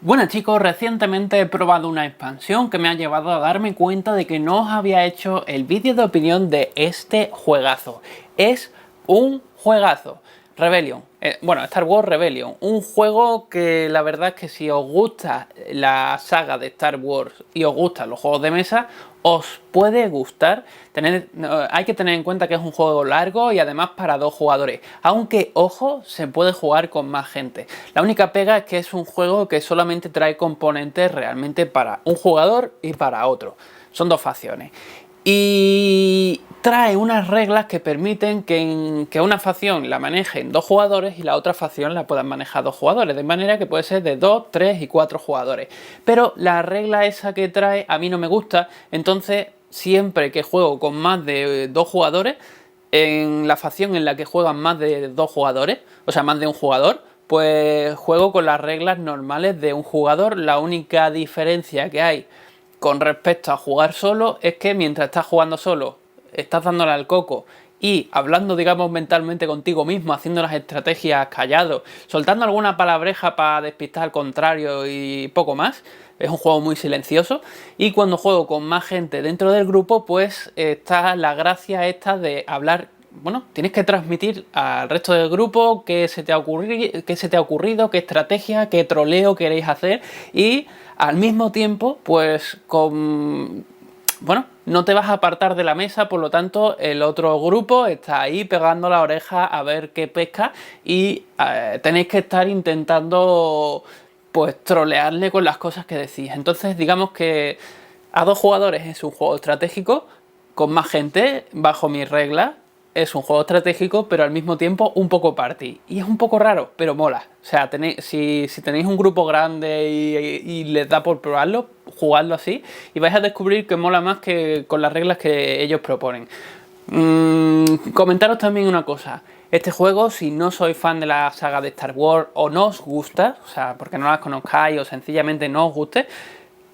Bueno chicos, recientemente he probado una expansión que me ha llevado a darme cuenta de que no os había hecho el vídeo de opinión de este juegazo. Es un juegazo. Rebellion. Bueno, Star Wars Rebellion. Un juego que la verdad es que si os gusta la saga de Star Wars y os gustan los juegos de mesa, os puede gustar. Hay que tener en cuenta que es un juego largo y además para 2 jugadores. Aunque, ojo, se puede jugar con más gente. La única pega es que es un juego que solamente trae componentes realmente para un jugador y para otro. Son 2 facciones. Y trae unas reglas que permiten que una facción la manejen 2 jugadores y la otra facción la puedan manejar 2 jugadores, de manera que puede ser de 2, 3 y 4 jugadores. Pero la regla esa que trae a mí no me gusta, entonces siempre que juego con más de 2 jugadores, en la facción en la que juegan más de 2 jugadores, o sea más de un jugador, pues juego con las reglas normales de un jugador. La única diferencia que hay con respecto a jugar solo es que mientras estás jugando solo, estás dándole al coco y hablando, digamos, mentalmente contigo mismo, haciendo las estrategias callado, soltando alguna palabreja para despistar al contrario y poco más. Es un juego muy silencioso. Y cuando juego con más gente dentro del grupo, pues está la gracia esta de hablar. Bueno, tienes que transmitir al resto del grupo qué se te ha ocurrido, qué estrategia, qué troleo queréis hacer, y al mismo tiempo, pues bueno, no te vas a apartar de la mesa, por lo tanto el otro grupo está ahí pegando la oreja a ver qué pesca y tenéis que estar intentando pues trolearle con las cosas que decís. Entonces digamos que a 2 jugadores es un juego estratégico, con más gente, bajo mis reglas, es un juego estratégico, pero al mismo tiempo un poco party. Y es un poco raro, pero mola. O sea, si tenéis un grupo grande y les da por probarlo, jugadlo así y vais a descubrir que mola más que con las reglas que ellos proponen. Comentaros también una cosa. Este juego, si no sois fan de la saga de Star Wars o no os gusta, o sea, porque no las conozcáis o sencillamente no os guste,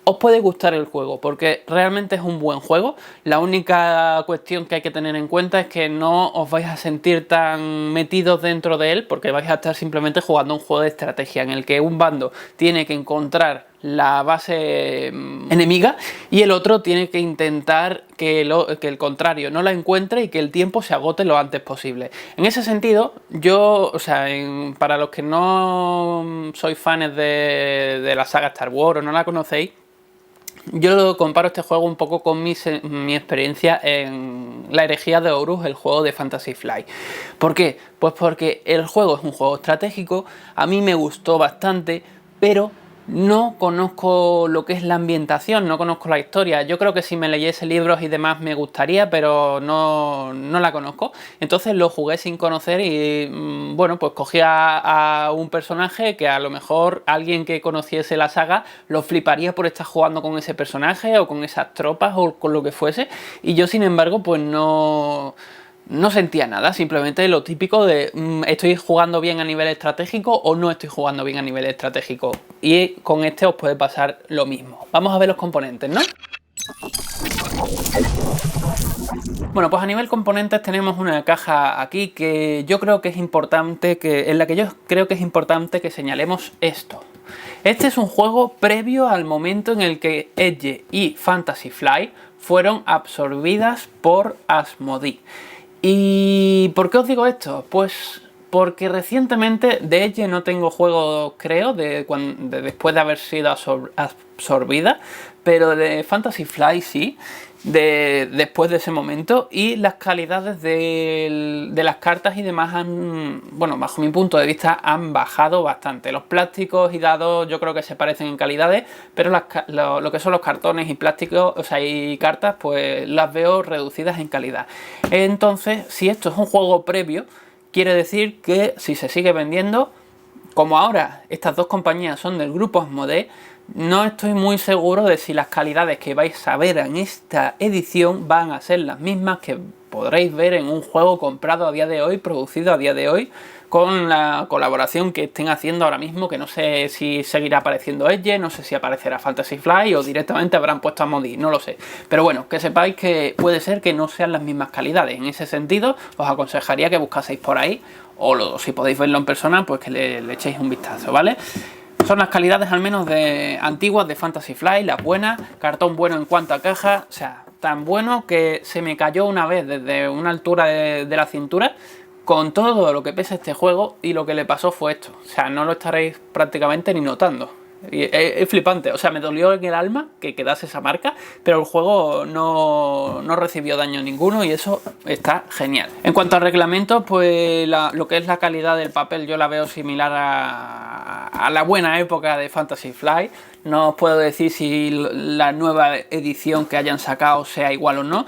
os puede gustar el juego, porque realmente es un buen juego. La única cuestión que hay que tener en cuenta es que no os vais a sentir tan metidos dentro de él, porque vais a estar simplemente jugando un juego de estrategia en el que un bando tiene que encontrar la base enemiga y el otro tiene que intentar que el contrario no la encuentre y que el tiempo se agote lo antes posible. En ese sentido, yo, o sea, para los que no sois fans de la saga Star Wars o no la conocéis, yo comparo este juego un poco con mi experiencia en La herejía de Horus, el juego de Fantasy Flight. ¿Por qué? Pues porque el juego es un juego estratégico, a mí me gustó bastante, pero no conozco lo que es la ambientación, no conozco la historia. Yo creo que si me leyese libros y demás me gustaría, pero no la conozco. Entonces lo jugué sin conocer y bueno, pues cogí a un personaje que a lo mejor alguien que conociese la saga lo fliparía por estar jugando con ese personaje o con esas tropas o con lo que fuese. Y yo, sin embargo, pues no sentía nada, simplemente lo típico de estoy jugando bien a nivel estratégico o no estoy jugando bien a nivel estratégico. Y con este os puede pasar lo mismo. Vamos a ver los componentes, ¿no? Bueno, pues a nivel componentes tenemos una caja aquí que yo creo que es importante, en la que yo creo que es importante que señalemos esto. Este es un juego previo al momento en el que Edge y Fantasy Flight fueron absorbidas por Asmodee. ¿Y por qué os digo esto? Pues porque recientemente de Edge no tengo juego, creo, después de haber sido absorbida, pero de Fantasy Flight sí, después de ese momento, y las calidades de las cartas y demás bueno, bajo mi punto de vista, han bajado bastante. Los plásticos y dados yo creo que se parecen en calidades, pero lo que son los cartones y plásticos, o sea, y cartas, pues las veo reducidas en calidad. Entonces, si esto es un juego previo, quiere decir que si se sigue vendiendo, como ahora estas 2 compañías son del grupo Asmodee, no estoy muy seguro de si las calidades que vais a ver en esta edición van a ser las mismas que podréis ver en un juego comprado a día de hoy, producido a día de hoy, con la colaboración que estén haciendo ahora mismo, que no sé si seguirá apareciendo Edge, no sé si aparecerá Fantasy Flight o directamente habrán puesto a Asmodee, no lo sé. Pero bueno, que sepáis que puede ser que no sean las mismas calidades. En ese sentido, os aconsejaría que buscaseis por ahí, o si podéis verlo en persona, pues que le echéis un vistazo, ¿vale? Son las calidades al menos de antiguas de Fantasy Flight, las buenas, cartón bueno en cuanto a caja, o sea, tan bueno que se me cayó una vez desde una altura de la cintura con todo lo que pesa este juego, y lo que le pasó fue esto. O sea, no lo estaréis prácticamente ni notando. Y es flipante, o sea, me dolió en el alma que quedase esa marca, pero el juego no recibió daño ninguno y eso está genial. En cuanto al reglamento, pues lo que es la calidad del papel yo la veo similar a la buena época de Fantasy Flight. No os puedo decir si la nueva edición que hayan sacado sea igual o no.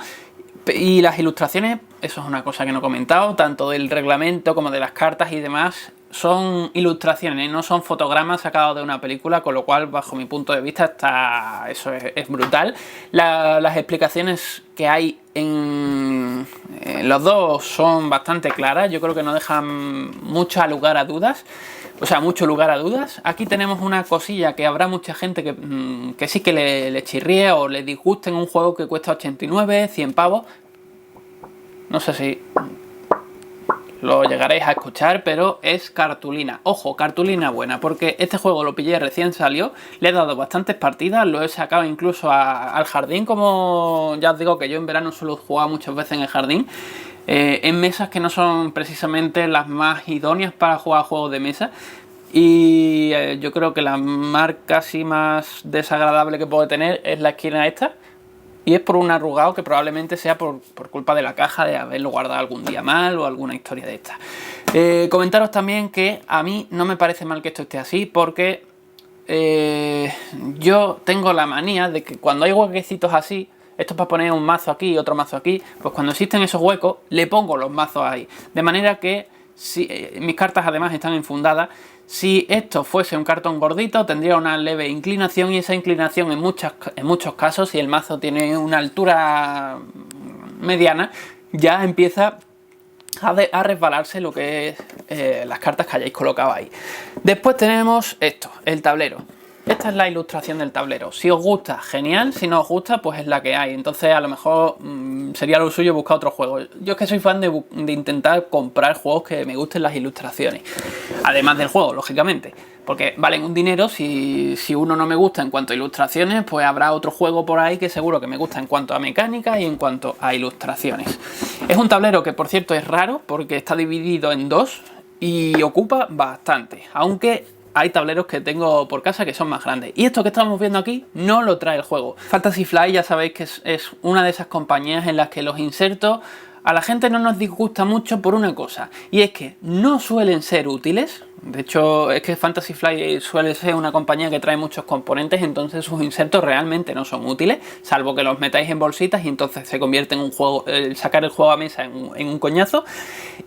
Y las ilustraciones, eso es una cosa que no he comentado, tanto del reglamento como de las cartas y demás, son ilustraciones, no son fotogramas sacados de una película, con lo cual, bajo mi punto de vista, eso es brutal. Las explicaciones que hay en los dos son bastante claras, yo creo que no dejan mucho lugar a dudas. Aquí tenemos una cosilla que habrá mucha gente que sí que le chirríe o le disguste en un juego que cuesta 89, 100 pavos. No sé si lo llegaréis a escuchar, pero es cartulina. Ojo, cartulina buena, porque este juego lo pillé recién salió, le he dado bastantes partidas, lo he sacado incluso al jardín, como ya os digo que yo en verano suelo jugar muchas veces en el jardín, en mesas que no son precisamente las más idóneas para jugar juegos de mesa. Y yo creo que la marca así más desagradable que puede tener es la esquina esta. Y es por un arrugado que probablemente sea por culpa de la caja, de haberlo guardado algún día mal o alguna historia de esta. Comentaros también que a mí no me parece mal que esto esté así, porque yo tengo la manía de que cuando hay huequecitos así, esto es para poner un mazo aquí y otro mazo aquí, pues cuando existen esos huecos le pongo los mazos ahí. De manera que mis cartas además están enfundadas. Si esto fuese un cartón gordito, tendría una leve inclinación, y esa inclinación en muchos casos, si el mazo tiene una altura mediana, ya empieza a resbalarse lo que es las cartas que hayáis colocado ahí. Después tenemos esto, el tablero. Esta es la ilustración del tablero. Si os gusta, genial. Si no os gusta, pues es la que hay. Entonces a lo mejor sería lo suyo buscar otro juego. Yo es que soy fan de intentar comprar juegos que me gusten las ilustraciones. Además del juego, lógicamente. Porque valen un dinero. Si uno no me gusta en cuanto a ilustraciones, pues habrá otro juego por ahí que seguro que me gusta en cuanto a mecánica y en cuanto a ilustraciones. Es un tablero que, por cierto, es raro porque está dividido en dos y ocupa bastante. Aunque hay tableros que tengo por casa que son más grandes. Y esto que estamos viendo aquí no lo trae el juego. Fantasy Flight ya sabéis que es una de esas compañías en las que los insertos a la gente no nos disgusta mucho por una cosa. Y es que no suelen ser útiles. De hecho, es que Fantasy Flight suele ser una compañía que trae muchos componentes, entonces sus insertos realmente no son útiles, salvo que los metáis en bolsitas y entonces se convierte en un juego, sacar el juego a mesa en un coñazo.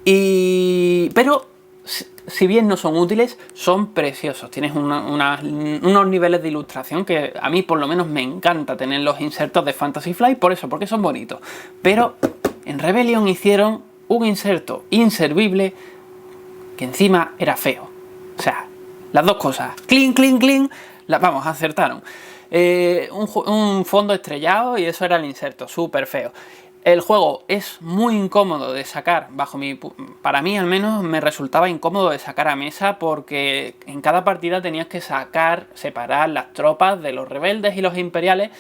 Pero si bien no son útiles, son preciosos. Tienes unos niveles de ilustración que a mí por lo menos me encanta tener los insertos de Fantasy Flight, porque son bonitos. Pero en Rebellion hicieron un inserto inservible que encima era feo. O sea, las dos cosas. Clean, clean, clean. Vamos, acertaron. Un fondo estrellado y eso era el inserto. Súper feo. El juego es muy incómodo de sacar, para mí al menos me resultaba incómodo de sacar a mesa, porque en cada partida tenías que separar las tropas de los rebeldes y los imperiales.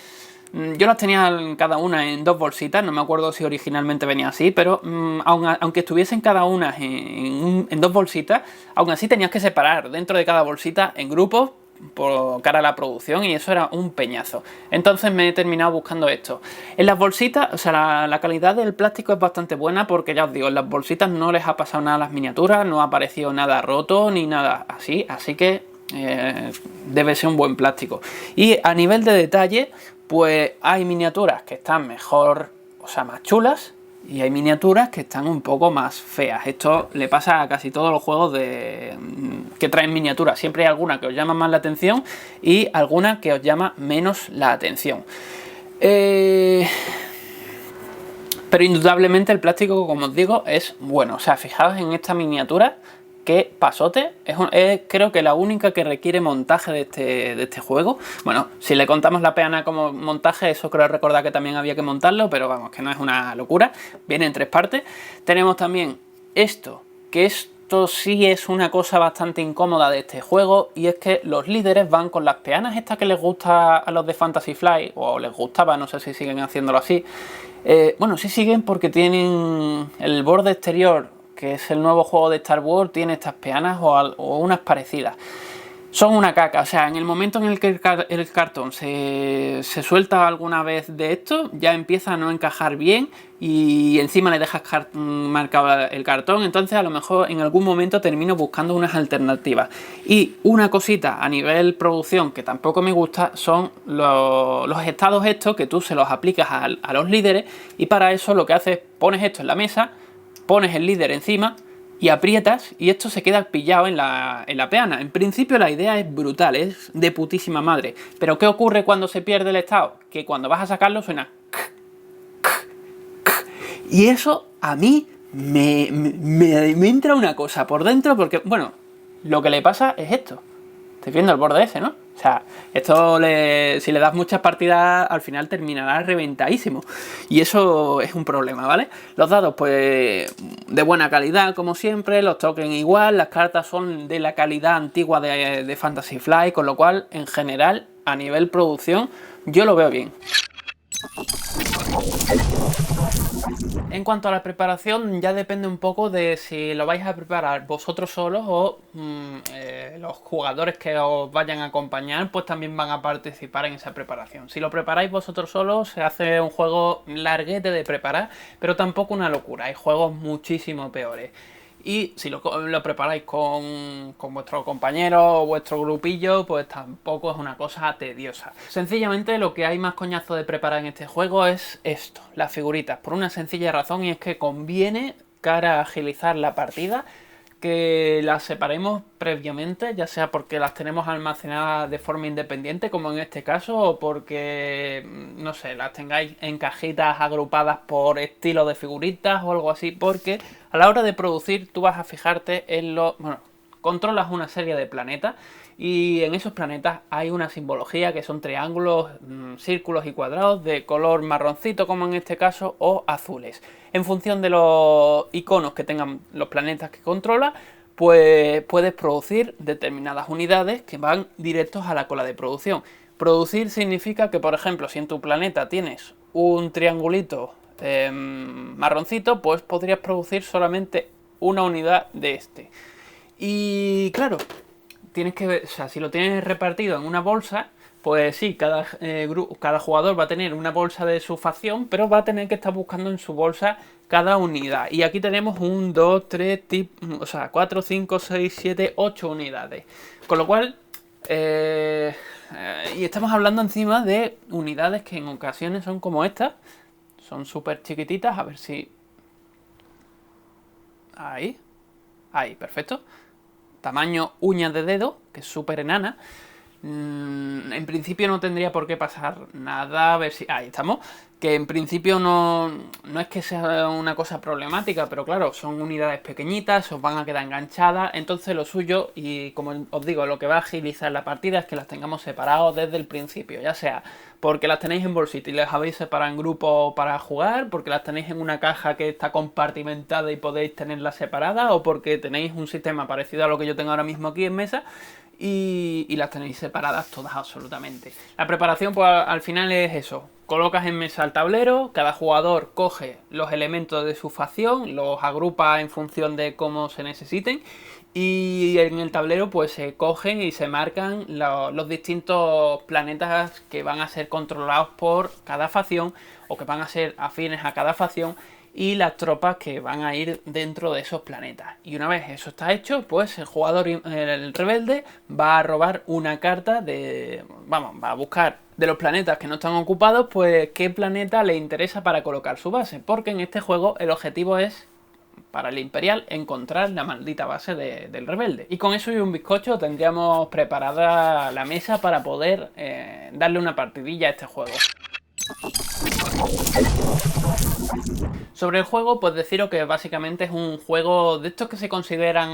Yo las tenía cada una en dos bolsitas, no me acuerdo si originalmente venía así, pero aunque estuviesen cada una en dos bolsitas, aún así tenías que separar dentro de cada bolsita en grupos por cara a la producción, y eso era un peñazo. Entonces me he terminado buscando esto. En las bolsitas, o sea, la calidad del plástico es bastante buena, porque ya os digo, en las bolsitas no les ha pasado nada a las miniaturas, no ha aparecido nada roto ni nada así que debe ser un buen plástico. Y a nivel de detalle, pues hay miniaturas que están mejor, o sea, más chulas, y hay miniaturas que están un poco más feas. Esto le pasa a casi todos los juegos que traen miniaturas. Siempre hay alguna que os llama más la atención y alguna que os llama menos la atención. Pero indudablemente el plástico, como os digo, es bueno. O sea, fijaos en esta miniatura. Qué pasote. Es creo que la única que requiere montaje de este juego. Bueno, si le contamos la peana como montaje, eso creo recordar que también había que montarlo, pero vamos, que no es una locura. Viene en tres partes. Tenemos también esto, que es esto sí es una cosa bastante incómoda de este juego, y es que los líderes van con las peanas estas que les gusta a los de Fantasy Flight, o les gustaba, no sé si siguen haciéndolo así. Bueno, sí siguen porque tienen el borde exterior, que es el nuevo juego de Star Wars, tiene estas peanas o unas parecidas. Son una caca, o sea, en el momento en el que el cartón se suelta alguna vez de esto, ya empieza a no encajar bien y encima le dejas marcado el cartón, entonces a lo mejor en algún momento termino buscando unas alternativas. Y una cosita a nivel producción que tampoco me gusta son los estados estos que tú se los aplicas a los líderes, y para eso lo que haces es pones esto en la mesa, pones el líder encima y aprietas y esto se queda pillado en la peana. En principio la idea es brutal, es de putísima madre. Pero ¿qué ocurre cuando se pierde el estado? Que cuando vas a sacarlo suena... Y eso a mí me entra una cosa por dentro porque, bueno, lo que le pasa es esto. Estoy viendo el borde ese, ¿no? O sea, esto si le das muchas partidas, al final terminará reventadísimo. Y eso es un problema, ¿vale? Los dados, pues, de buena calidad, como siempre. Los tokens igual. Las cartas son de la calidad antigua de Fantasy Flight. Con lo cual, en general, a nivel producción, yo lo veo bien. En cuanto a la preparación, ya depende un poco de si lo vais a preparar vosotros solos o los jugadores que os vayan a acompañar, pues también van a participar en esa preparación. Si lo preparáis vosotros solos, se hace un juego larguete de preparar, pero tampoco una locura. Hay juegos muchísimo peores. Y si lo preparáis con vuestro compañero o vuestro grupillo, pues tampoco es una cosa tediosa. Sencillamente lo que hay más coñazo de preparar en este juego es esto, las figuritas, por una sencilla razón, y es que conviene, cara a agilizar la partida, que las separemos previamente, ya sea porque las tenemos almacenadas de forma independiente, como en este caso, o porque, no sé, las tengáis en cajitas agrupadas por estilo de figuritas o algo así, porque a la hora de producir tú vas a fijarte en bueno, controlas una serie de planetas y en esos planetas hay una simbología que son triángulos, círculos y cuadrados de color marroncito, como en este caso, o azules. En función de los iconos que tengan los planetas que controla, pues puedes producir determinadas unidades que van directos a la cola de producción. Producir significa que, por ejemplo, si en tu planeta tienes un triangulito marroncito, pues podrías producir solamente una unidad de este. Y claro, tienes que ver, o sea, si lo tienes repartido en una bolsa, pues sí, cada jugador va a tener una bolsa de su facción, pero va a tener que estar buscando en su bolsa cada unidad. Y aquí tenemos 1, 2, 3, o sea, 4, 5, 6, 7, 8 unidades. Con lo cual, y estamos hablando encima de unidades que en ocasiones son como estas. Son súper chiquititas, a ver si... Ahí, perfecto. Tamaño uña de dedo, que es súper enana. En principio no tendría por qué pasar nada, a ver si... Ahí estamos. Que en principio no es que sea una cosa problemática, pero claro, son unidades pequeñitas, os van a quedar enganchadas. Entonces lo suyo, y como os digo, lo que va a agilizar la partida es que las tengamos separados desde el principio. Ya sea porque las tenéis en bolsita y las habéis separado en grupo para jugar, porque las tenéis en una caja que está compartimentada y podéis tenerlas separadas, o porque tenéis un sistema parecido a lo que yo tengo ahora mismo aquí en mesa, y las tenéis separadas todas absolutamente. La preparación, pues al final es eso. Colocas en mesa el tablero, cada jugador coge los elementos de su facción, los agrupa en función de cómo se necesiten, y en el tablero pues se cogen y se marcan los distintos planetas que van a ser controlados por cada facción o que van a ser afines a cada facción, y las tropas que van a ir dentro de esos planetas. Y una vez eso está hecho, pues el jugador, el rebelde, va a robar una carta va a buscar de los planetas que no están ocupados, pues qué planeta le interesa para colocar su base, porque en este juego el objetivo es, para el Imperial, encontrar la maldita base del rebelde. Y con eso y un bizcocho tendríamos preparada la mesa para poder darle una partidilla a este juego. Sobre el juego, pues deciros que básicamente es un juego de estos que se consideran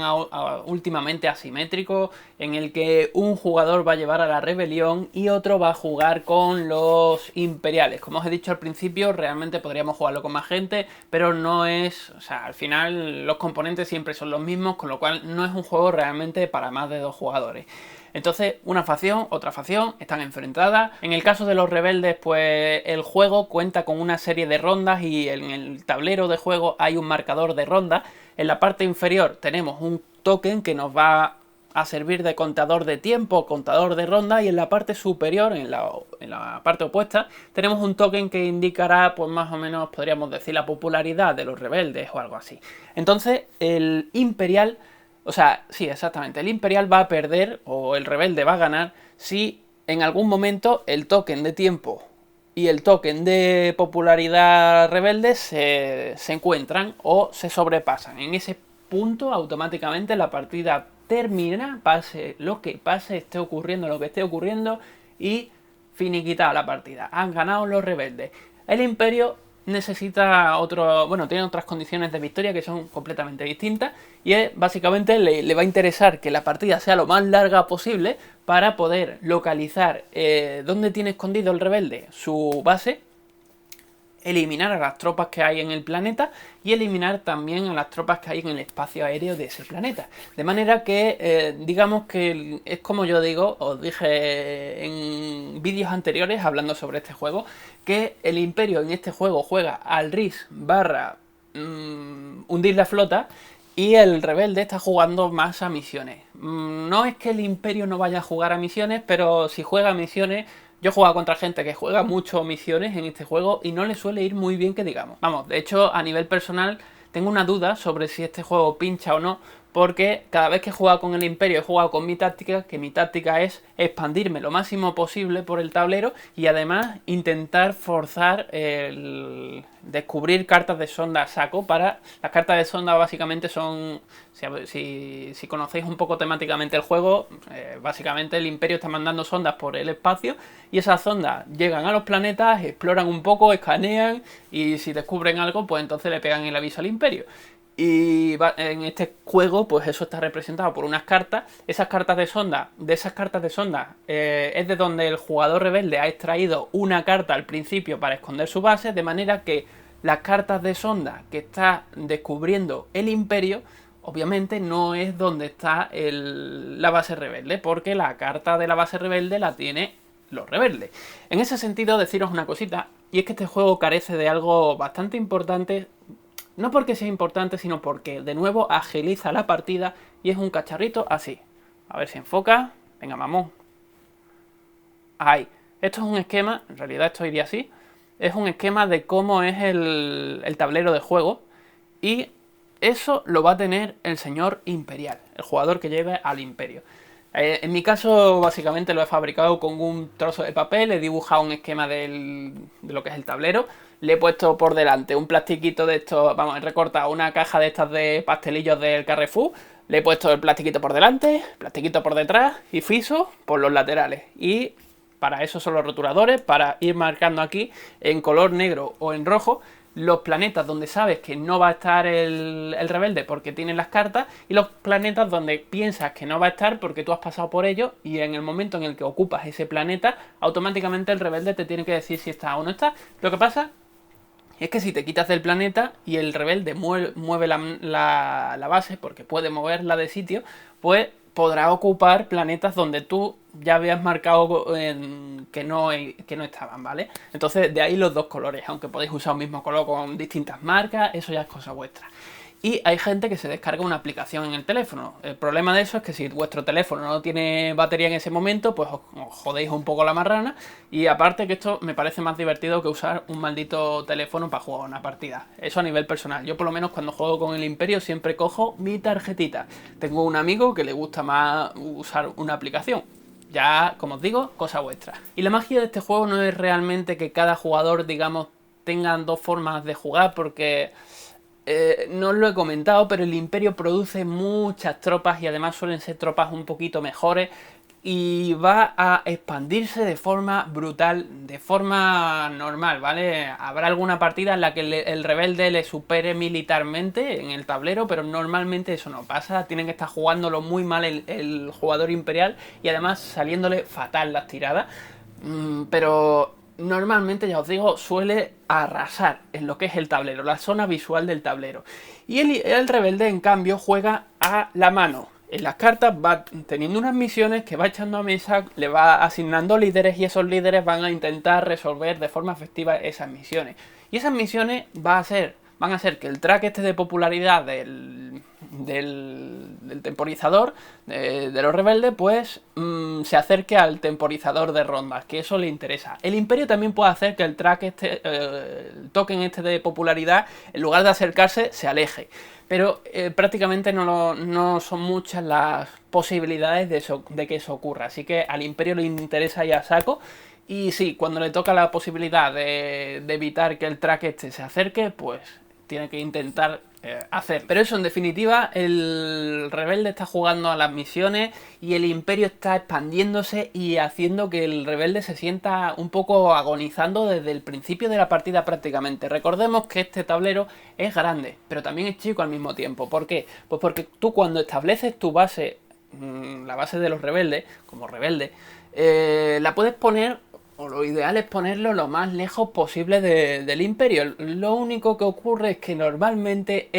últimamente asimétricos, en el que un jugador va a llevar a la rebelión y otro va a jugar con los imperiales. Como os he dicho al principio, realmente podríamos jugarlo con más gente, pero no es... O sea, al final los componentes siempre son los mismos, con lo cual no es un juego realmente para más de 2 jugadores. Entonces, una facción, otra facción, están enfrentadas. En el caso de los rebeldes, pues el juego cuenta con una serie de rondas y en el tablero de juego hay un marcador de rondas. En la parte inferior tenemos un token que nos va a servir de contador de tiempo, contador de ronda, y en la parte superior, en la parte opuesta, tenemos un token que indicará, pues más o menos podríamos decir, la popularidad de los rebeldes o algo así. Entonces, el imperial... O sea, sí, exactamente. El imperial va a perder o el rebelde va a ganar si en algún momento el token de tiempo y el token de popularidad rebelde se encuentran o se sobrepasan. En ese punto automáticamente la partida termina, pase lo que pase, esté ocurriendo lo que esté ocurriendo, y finiquitada la partida. Han ganado los rebeldes. El imperio necesita otro, bueno, tiene otras condiciones de victoria que son completamente distintas, y es, básicamente le va a interesar que la partida sea lo más larga posible para poder localizar dónde tiene escondido el rebelde su base, eliminar a las tropas que hay en el planeta y eliminar también a las tropas que hay en el espacio aéreo de ese planeta. De manera que, digamos que es como yo digo, os dije en vídeos anteriores hablando sobre este juego, que el Imperio en este juego juega al RIS barra hundir la flota, y el rebelde está jugando más a misiones. No es que el Imperio no vaya a jugar a misiones, pero si juega a misiones... Yo he jugado contra gente que juega mucho misiones en este juego y no le suele ir muy bien, que digamos. Vamos, de hecho, a nivel personal, tengo una duda sobre si este juego pincha o no, porque cada vez que he jugado con el Imperio he jugado con mi táctica, que mi táctica es expandirme lo máximo posible por el tablero y además intentar forzar el descubrir cartas de sonda a saco. Para las cartas de sonda básicamente son, si conocéis un poco temáticamente el juego, básicamente el Imperio está mandando sondas por el espacio y esas sondas llegan a los planetas, exploran un poco, escanean y si descubren algo, pues entonces le pegan el aviso al Imperio. Y en este juego, pues eso está representado por unas cartas. Esas cartas de sonda, es de donde el jugador rebelde ha extraído una carta al principio para esconder su base, de manera que las cartas de sonda que está descubriendo el Imperio, obviamente no es donde está la base rebelde, porque la carta de la base rebelde la tiene los rebeldes. En ese sentido, deciros una cosita, y es que este juego carece de algo bastante importante. No porque sea importante, sino porque, de nuevo, agiliza la partida y es un cacharrito así. A ver si enfoca. Venga, mamón. Ahí. Esto es un esquema, en realidad esto iría así. Es un esquema de cómo es el tablero de juego. Y eso lo va a tener el señor Imperial, el jugador que lleve al Imperio. En mi caso, básicamente lo he fabricado con un trozo de papel, he dibujado un esquema de lo que es el tablero, le he puesto por delante un plastiquito de estos, vamos, he recortado una caja de estas de pastelillos del Carrefour, le he puesto el plastiquito por delante, plastiquito por detrás y friso por los laterales. Y para eso son los rotuladores, para ir marcando aquí en color negro o en rojo los planetas donde sabes que no va a estar el rebelde porque tienen las cartas, y los planetas donde piensas que no va a estar porque tú has pasado por ellos, y en el momento en el que ocupas ese planeta, automáticamente el rebelde te tiene que decir si está o no está. Lo que pasa es que si te quitas del planeta y el rebelde mueve la base, porque puede moverla de sitio, pues podrá ocupar planetas donde tú ya habías marcado que no estaban, ¿vale? Entonces, de ahí los dos colores, aunque podéis usar un mismo color con distintas marcas, eso ya es cosa vuestra. Y hay gente que se descarga una aplicación en el teléfono. El problema de eso es que si vuestro teléfono no tiene batería en ese momento, pues os jodéis un poco la marrana. Y aparte que esto me parece más divertido que usar un maldito teléfono para jugar una partida. Eso a nivel personal. Yo por lo menos cuando juego con el Imperio siempre cojo mi tarjetita. Tengo un amigo que le gusta más usar una aplicación. Ya, como os digo, cosa vuestra. Y la magia de este juego no es realmente que cada jugador, digamos, tengan dos formas de jugar, porque... no os lo he comentado, pero el Imperio produce muchas tropas y además suelen ser tropas un poquito mejores. y va a expandirse de forma brutal, de forma normal, ¿vale? Habrá alguna partida en la que el rebelde le supere militarmente en el tablero, pero normalmente eso no pasa. Tienen que estar jugándolo muy mal el jugador imperial y además saliéndole fatal las tiradas. Pero normalmente, ya os digo, suele arrasar en lo que es el tablero, la zona visual del tablero. Y el rebelde, en cambio, juega a la mano. En las cartas va teniendo unas misiones que va echando a mesa, le va asignando líderes y esos líderes van a intentar resolver de forma efectiva esas misiones. Y esas misiones van a hacer que el track este de popularidad del temporizador de los rebeldes pues se acerque al temporizador de rondas, que eso le interesa. El imperio también puede hacer que el track este, el token este de popularidad, en lugar de acercarse, se aleje. Pero prácticamente no son muchas las posibilidades de que eso ocurra. Así que al imperio le interesa ya a saco. Y sí, cuando le toca la posibilidad de evitar que el track este se acerque, pues tiene que intentar hacer. Pero eso, en definitiva, el rebelde está jugando a las misiones y el imperio está expandiéndose y haciendo que el rebelde se sienta un poco agonizando desde el principio de la partida prácticamente. Recordemos que este tablero es grande, pero también es chico al mismo tiempo. ¿Por qué? Pues porque tú cuando estableces tu base, la base de los rebeldes, como rebelde, la puedes poner, o lo ideal es ponerlo lo más lejos posible del imperio. Lo único que ocurre es que normalmente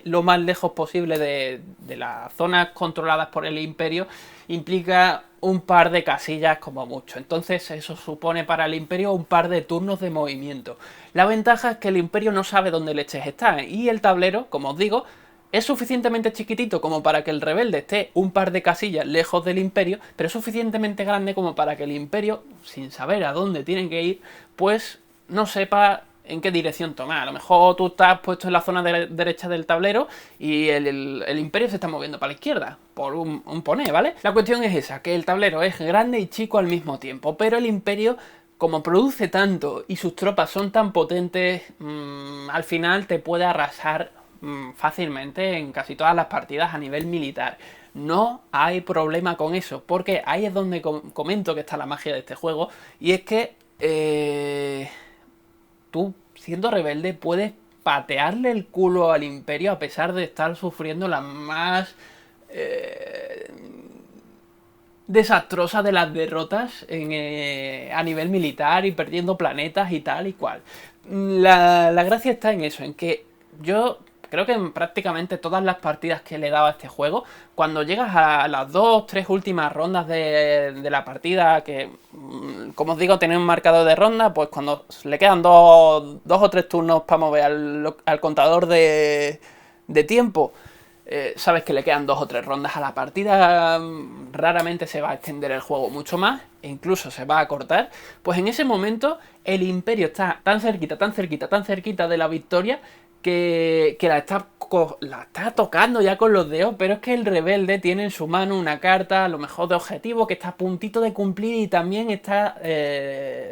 lo más lejos posible de las zonas controladas por el imperio implica un par de casillas como mucho. Entonces eso supone para el imperio un par de turnos de movimiento. La ventaja es que el imperio no sabe dónde leches está y el tablero, como os digo, es suficientemente chiquitito como para que el rebelde esté un par de casillas lejos del imperio, pero es suficientemente grande como para que el imperio, sin saber a dónde tiene que ir, pues no sepa en qué dirección tomar. A lo mejor tú estás puesto en la zona derecha del tablero y el imperio se está moviendo para la izquierda, por un poné, ¿vale? La cuestión es esa, que el tablero es grande y chico al mismo tiempo, pero el imperio, como produce tanto y sus tropas son tan potentes, al final te puede arrasar fácilmente en casi todas las partidas a nivel militar. No hay problema con eso, porque ahí es donde comento que está la magia de este juego, y es que tú, siendo rebelde, puedes patearle el culo al imperio a pesar de estar sufriendo las más desastrosa de las derrotas a nivel militar y perdiendo planetas y tal y cual. La gracia está en eso, en que yo creo que en prácticamente todas las partidas que le he dado a este juego, cuando llegas a las 2-3 últimas rondas de la partida, que como os digo, tenéis un marcador de ronda, pues cuando le quedan dos o tres turnos para mover al contador de tiempo, sabes que le quedan 2 o 3 rondas a la partida, raramente se va a extender el juego mucho más, e incluso se va a cortar, pues en ese momento el imperio está tan cerquita, tan cerquita, tan cerquita de la victoria que la está tocando ya con los dedos, pero es que el rebelde tiene en su mano una carta, a lo mejor de objetivo, que está a puntito de cumplir y también está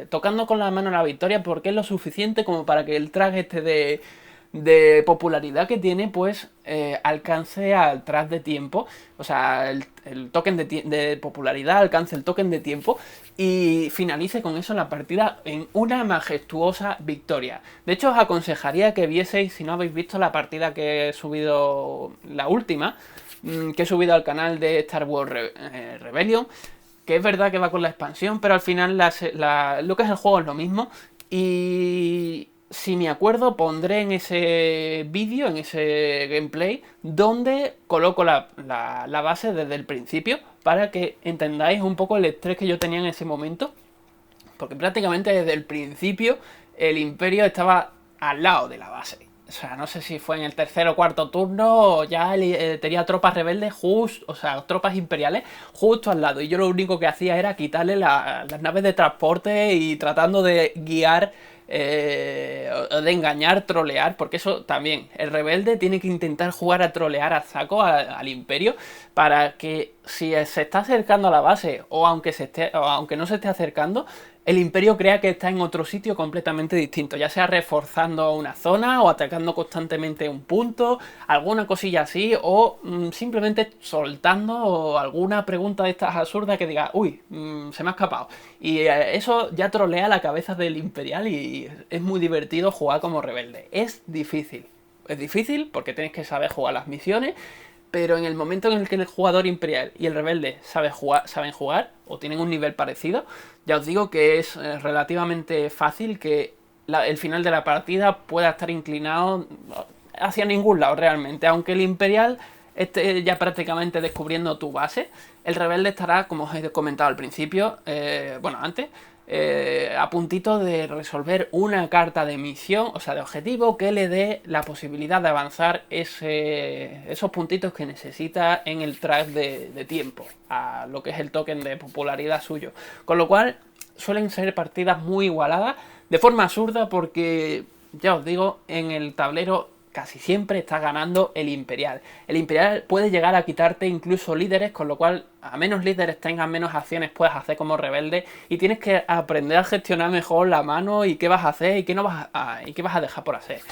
tocando con la mano la victoria, porque es lo suficiente como para que el track este de popularidad que tiene, pues alcance al track de tiempo, o sea, el token de popularidad alcance el token de tiempo y finalice con eso la partida en una majestuosa victoria. De hecho, os aconsejaría que vieseis, si no habéis visto la partida que he subido, la última, que he subido al canal de Star Wars Rebellion, que es verdad que va con la expansión, pero al final lo que es el juego es lo mismo. Y si me acuerdo, pondré en ese vídeo, en ese gameplay, donde coloco la base desde el principio, para que entendáis un poco el estrés que yo tenía en ese momento, porque prácticamente desde el principio el imperio estaba al lado de la base. O sea, no sé si fue en el tercer o cuarto turno, ya tenía tropas rebeldes o sea, tropas imperiales justo al lado. Y yo lo único que hacía era quitarle las naves de transporte y tratando de guiar, o de engañar, trolear, porque eso también, el rebelde tiene que intentar jugar a trolear a saco al imperio para que si se está acercando a la base o aunque no se esté acercando, el Imperio crea que está en otro sitio completamente distinto, ya sea reforzando una zona o atacando constantemente un punto, alguna cosilla así, o simplemente soltando alguna pregunta de estas absurdas que diga, uy, se me ha escapado. Y eso ya trolea la cabeza del Imperial y es muy divertido jugar como rebelde. Es difícil. Es difícil porque tienes que saber jugar las misiones, pero en el momento en el que el jugador imperial y el rebelde saben jugar o tienen un nivel parecido, ya os digo que es relativamente fácil que el final de la partida pueda estar inclinado hacia ningún lado realmente. Aunque el imperial esté ya prácticamente descubriendo tu base, el rebelde estará, como os he comentado al principio, bueno, antes, a puntito de resolver una carta de misión, o sea, de objetivo, que le dé la posibilidad de avanzar esos puntitos que necesita en el track de tiempo, a lo que es el token de popularidad suyo. Con lo cual, suelen ser partidas muy igualadas, de forma absurda, porque, ya os digo, en el tablero casi siempre está ganando el Imperial. El Imperial puede llegar a quitarte incluso líderes, con lo cual a menos líderes tengas, menos acciones puedes hacer como rebelde, y tienes que aprender a gestionar mejor la mano y qué vas a hacer y qué no vas y qué vas a dejar por hacer.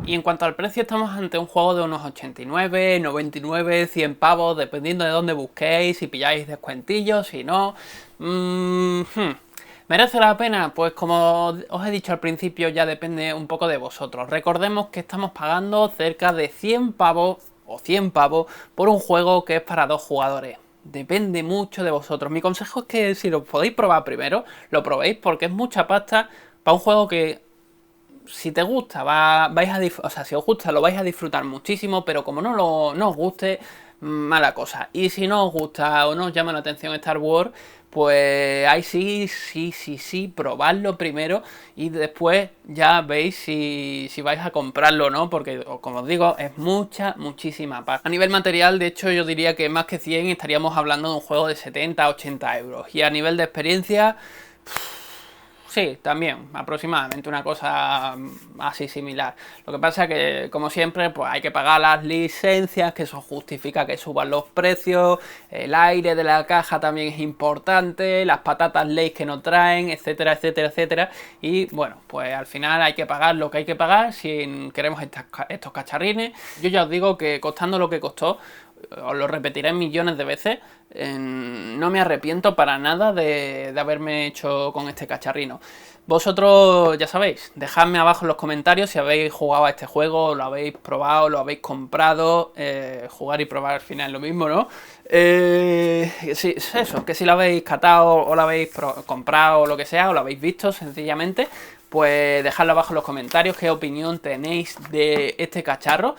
Y en cuanto al precio, estamos ante un juego de unos 89, 99, 100 pavos, dependiendo de dónde busquéis, si pilláis descuentillos, si no... ¿Merece la pena? Pues como os he dicho al principio, ya depende un poco de vosotros. Recordemos que estamos pagando cerca de 100 pavos o 100 pavos por un juego que es para 2 jugadores. Depende mucho de vosotros. Mi consejo es que si lo podéis probar primero, lo probéis, porque es mucha pasta para un juego que, si te gusta, si os gusta, lo vais a disfrutar muchísimo, pero como no os guste, mala cosa. Y si no os gusta o no os llama la atención Star Wars, pues ahí sí, probadlo primero y después ya veis si vais a comprarlo o no, porque como os digo, es muchísima pasta. A nivel material, de hecho, yo diría que más que 100 estaríamos hablando de un juego de 70 80 euros. Y a nivel de experiencia... Sí, también, aproximadamente una cosa así similar. Lo que pasa es que, como siempre, pues hay que pagar las licencias, que eso justifica que suban los precios, el aire de la caja también es importante, las patatas Lay's que no traen, etcétera, etcétera, etcétera. Y bueno, pues al final hay que pagar lo que hay que pagar si queremos estos cacharrines. Yo ya os digo que costando lo que costó, os lo repetiré millones de veces, no me arrepiento para nada de haberme hecho con este cacharrino. Vosotros ya sabéis, dejadme abajo en los comentarios si habéis jugado a este juego, lo habéis probado, lo habéis comprado. Jugar y probar al final es lo mismo, ¿no? Sí, eso, que si lo habéis catado o lo habéis comprado o lo que sea, o lo habéis visto sencillamente, pues dejadlo abajo en los comentarios qué opinión tenéis de este cacharro.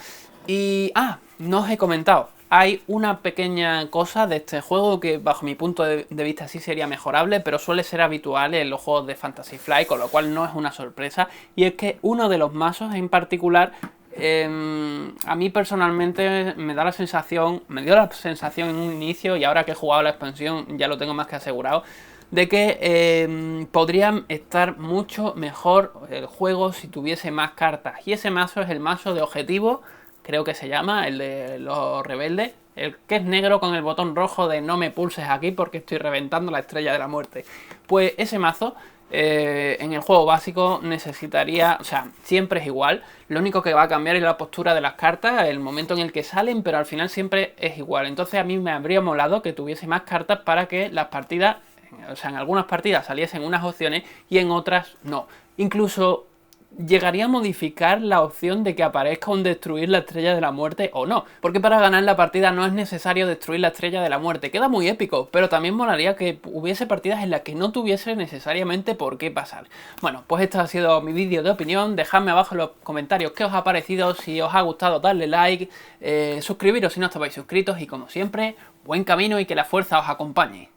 Y, no os he comentado, hay una pequeña cosa de este juego que bajo mi punto de vista sí sería mejorable, pero suele ser habitual en los juegos de Fantasy Flight, con lo cual no es una sorpresa, y es que uno de los mazos en particular, a mí personalmente me dio la sensación en un inicio, y ahora que he jugado la expansión ya lo tengo más que asegurado, de que podrían estar mucho mejor el juego si tuviese más cartas. Y ese mazo es el mazo de objetivo, creo que se llama, el de los rebeldes, el que es negro con el botón rojo de no me pulses aquí porque estoy reventando la estrella de la muerte. Pues ese mazo en el juego básico necesitaría, o sea, siempre es igual, lo único que va a cambiar es la postura de las cartas, el momento en el que salen, pero al final siempre es igual. Entonces a mí me habría molado que tuviese más cartas para que las partidas, o sea, en algunas partidas saliesen unas opciones y en otras no. Incluso llegaría a modificar la opción de que aparezca un destruir la estrella de la muerte o no, porque para ganar la partida no es necesario destruir la estrella de la muerte. Queda muy épico, pero también molaría que hubiese partidas en las que no tuviese necesariamente por qué pasar. Bueno, pues esto ha sido mi vídeo de opinión. Dejadme abajo en los comentarios qué os ha parecido, si os ha gustado darle like, suscribiros si no estabais suscritos y como siempre, buen camino y que la fuerza os acompañe.